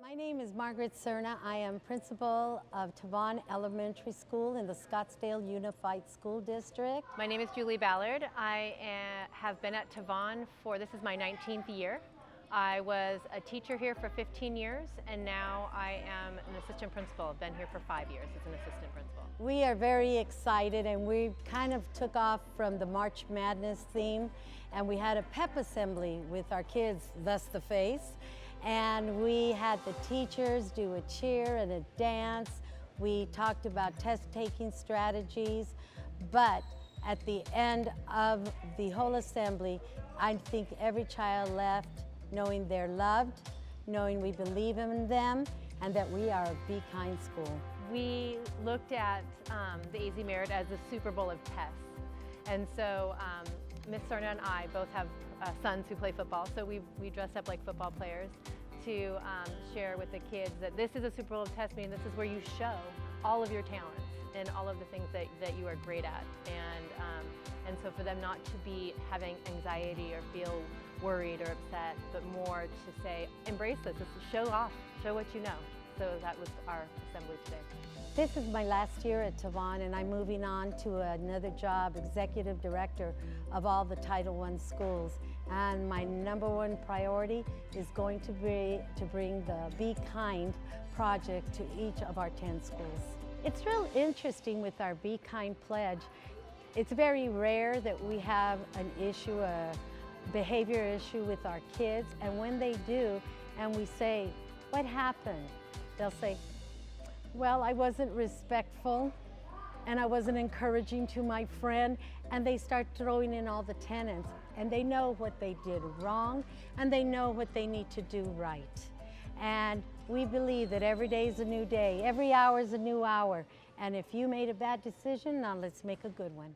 My name is Margaret Cerna. I am principal of TAVAN Elementary School in the Scottsdale Unified School District. My name is Julie Ballard. I have been at TAVAN this is my 19th year. I was a teacher here for 15 years and now I am an assistant principal. I've been here for 5 years as an assistant principal. We are very excited and we kind of took off from the March Madness theme and we had a pep assembly with our kids, thus the face. And we had the teachers do a cheer and a dance. We talked about test-taking strategies, but at the end of the whole assembly, I think every child left knowing they're loved, knowing we believe in them, and that we are a Be Kind school. We looked at the AZ Merit as a Super Bowl of tests. And so Miss Cerna and I both have sons who play football, so we dressed up like football players to share with the kids that this is a Super Bowl of tests, meaning this is where you show all of your talents and all of the things that you are great at. And so for them not to be having anxiety or feel worried or upset, but more to say, embrace this, show off, show what you know. So that was our assembly today. This is my last year at TAVAN and I'm moving on to another job, executive director of all the Title I schools. And my #1 priority is going to be to bring the Be Kind project to each of our 10 schools. It's real interesting with our Be Kind pledge. It's very rare that we have an issue, a behavior issue with our kids, and when they do, and we say, "What happened?" They'll say, "Well, I wasn't respectful and I wasn't encouraging to my friend," and they start throwing in all the tenets and they know what they did wrong and they know what they need to do right. And we believe that every day is a new day, every hour is a new hour, and if you made a bad decision, now let's make a good one.